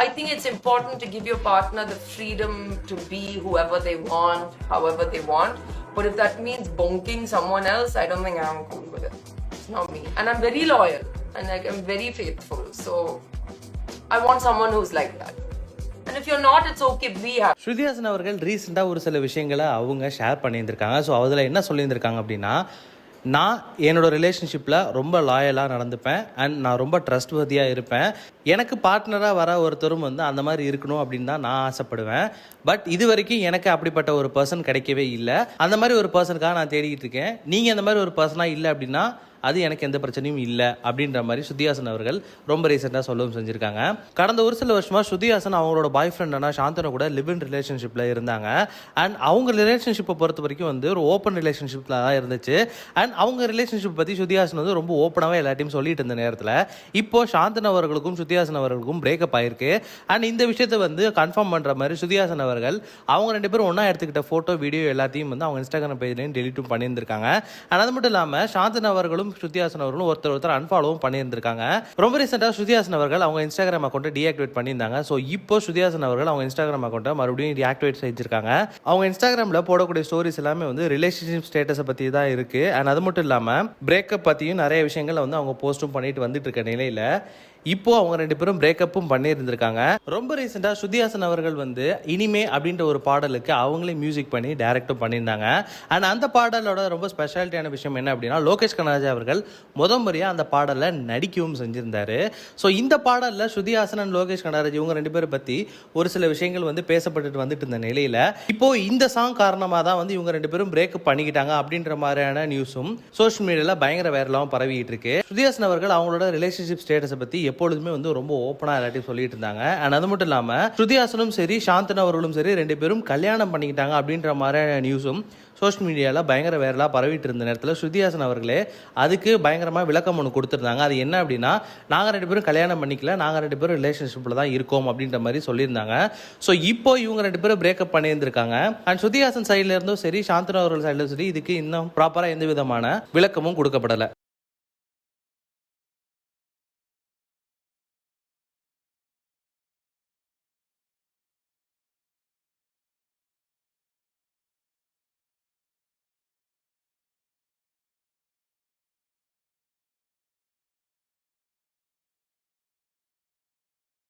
I think it's important to give your partner the freedom to be whoever they want, however they want. But if that means bonking someone else, I don't think I'm cool with it. It's not me. And I'm very loyal and like I'm very faithful. So I want someone who's like that. And if you're not, it's okay, be happy. Shruti Haasan அவர்கள் ரீசெண்டாக ஒரு சில விஷயங்களை அவங்க share பண்ணியிருந்திருக்காங்க. So அதில் என்ன சொல்லியிருந்திருக்காங்க அப்படின்னா, நான் என்னோடய ரிலேஷன்ஷிப்பில் ரொம்ப லாயலாக நடந்துப்பேன் அண்ட் நான் ரொம்ப ட்ரஸ்ட்வர்தியாக இருப்பேன். எனக்கு பார்ட்னராக வர ஒருத்தரும் வந்து அந்த மாதிரி இருக்கணும் அப்படின்னு தான் நான் ஆசைப்படுவேன். பட் இது வரைக்கும் எனக்கு அப்படிப்பட்ட ஒரு பர்சன் கிடைக்கவே இல்லை. அந்த மாதிரி ஒரு பர்சனுக்காக நான் தேடிக்கிட்டு இருக்கேன். நீங்கள் அந்த மாதிரி ஒரு பர்சனாக இல்லை அப்படின்னா அது எனக்கு எந்த பிரச்சனையும் இல்லை அப்படின்ற மாதிரி ஸ்ருதி ஹாசன் அவர்கள் ரொம்ப ரீசெண்டாக சொல்லவும் செஞ்சுருக்காங்க. கடந்த ஒரு சில வருஷமாக ஸ்ருதி ஹாசன் அவங்களோட பாய் ஃப்ரெண்டான சாந்தனு கூட லிவ் இன் ரிலேஷன்ஷிப்பில் இருந்தாங்க. அண்ட் அவங்க ரிலேஷன்ஷிப்பை பொறுத்த வரைக்கும் வந்து ஒரு ஓப்பன் ரிலேஷன்ஷிப்பில் தான் இருந்துச்சு. அண்ட் அவங்க ரிலேஷன்ஷிப் பற்றி ஸ்ருதி ஹாசன் வந்து ரொம்ப ஓப்பனாகவே எல்லாத்தையும் சொல்லிட்டு இருந்த நேரத்தில் இப்போது சாந்தன் அவர்களுக்கும் ஸ்ருதி ஹாசன் அவர்களுக்கும் பிரேக்கப் ஆயிருக்கு. அண்ட் இந்த விஷயத்தை வந்து கன்ஃபார்ம் பண்ணுற மாதிரி ஸ்ருதி ஹாசன் அவர்கள் அவங்க 2 பேரும் ஒன்றா எடுத்துக்கிட்ட ஃபோட்டோ வீடியோ எல்லாத்தையும் வந்து அவங்க இன்ஸ்டாகிராம் பேஜ்லையும் டெலிட்டும் பண்ணியிருந்திருக்காங்க. அண்ட் அது மட்டும் இல்லாமல் சாந்தன் அவர்களும் ஸ்ருதி ஹாசன் அவர்களும் ஒருத்தர் அன்ஃபாலோவும் பண்ணியிருந்திருக்காங்க. ரொம்ப ரீசெண்டாக ஸ்ருதி ஹாசன் அவர்கள் அவங்க இன்ஸ்டாகிராம் அக்கௌண்ட்டை டீஆக்டிவேட் பண்ணியிருந்தாங்க. ஸோ இப்போ ஸ்ருதி ஹாசன் அவர்கள் அவங்க இன்ஸ்டாகிராம் அக்கௌண்ட்டை மறுபடியும் டீஆக்டிவேட் செஞ்சிருக்காங்க. அவங்க இன்ஸ்டாகிராமில் போடக்கூடிய ஸ்டோரிஸ் எல்லாமே வந்து ரிலேஷன்ஷிப் ஸ்டேட்டஸை பற்றி தான் இருக்குது. அண்ட் அது மட்டும் இல்லாமல் பிரேக்கப் பற்றியும் நிறைய விஷயங்களை வந்து அவங்க போஸ்ட்டும் பண்ணிட்டு வந்துட்டு இருக்க நிலையில் இப்போ அவங்க 2 பேரும் பிரேக்கப்பும் பண்ணியிருந்திருக்காங்க. ரொம்ப ரீசெண்டாக ஸ்ருதி ஹாசன் அவர்கள் வந்து இனிமே அப்படின்ற ஒரு பாடலுக்கு அவங்களே மியூசிக் பண்ணி டைரக்டும் பண்ணியிருந்தாங்க. அண்ட் அந்த பாடலோட ரொம்ப ஸ்பெஷாலிட்டியான விஷயம் என்ன அப்படின்னா, லோகேஷ் கனகராஜ் அவர்கள் முறையாக அந்த பாடலில் நடிக்கவும் செஞ்சிருந்தாரு. ஸோ இந்த பாடலில் ஸ்ருதி ஹாசன் அண்ட் லோகேஷ் கனகராஜ் இவங்க 2 பேரை பற்றி ஒரு சில விஷயங்கள் வந்து பேசப்பட்டு வந்துட்டு இருந்த நிலையில் இப்போ இந்த சாங் காரணமாக தான் வந்து இவங்க 2 பேரும் பிரேக்கப் பண்ணிக்கிட்டாங்க அப்படின்ற மாதிரியான நியூஸும் சோஷியல் மீடியாவில் பயங்கர வைரலாகவும் பரவிட்டு இருக்கு. ஸ்ருதி ஹாசன் அவர்கள் அவங்களோட ரிலேஷன்ஷிப் ஸ்டேட்டஸை பற்றி எப்பொழுதுமே வந்து ரொம்ப ஓப்பனாக எல்லாத்தையும் சொல்லிட்டு இருந்தாங்க. அண்ட் அது மட்டும் இல்லாமல் ஸ்ருதி ஹாசனும் சரி சாந்தனு அவர்களும் சரி 2 பேரும் கல்யாணம் பண்ணிக்கிட்டாங்க அப்படின்ற மாதிரியான நியூஸும் சோஷியல் மீடியாவில் பயங்கர வைரலாக பரவிட்டு இருந்த நேரத்தில் ஸ்ருதி ஹாசன் அவர்களே அதுக்கு பயங்கரமாக விளக்கம் ஒன்று கொடுத்துருந்தாங்க. அது என்ன அப்படின்னா, நாங்கள் 2 பேரும் கல்யாணம் பண்ணிக்கல, நாங்கள் 2 பேரும் ரிலேஷன்ஷிப்பில் தான் இருக்கோம் அப்படின்ற மாதிரி சொல்லியிருந்தாங்க. ஸோ இப்போ இவங்க 2 பேரும் பிரேக்கப் பண்ணியிருந்திருக்காங்க. அண்ட் ஸ்ருதி ஹாசன் சைடில் இருந்தும் சரி சாந்தனு அவர்கள் சைடிலும் சரி இதுக்கு இன்னும் ப்ராப்பராக எந்த விதமான விளக்கமும் கொடுக்கப்படலை.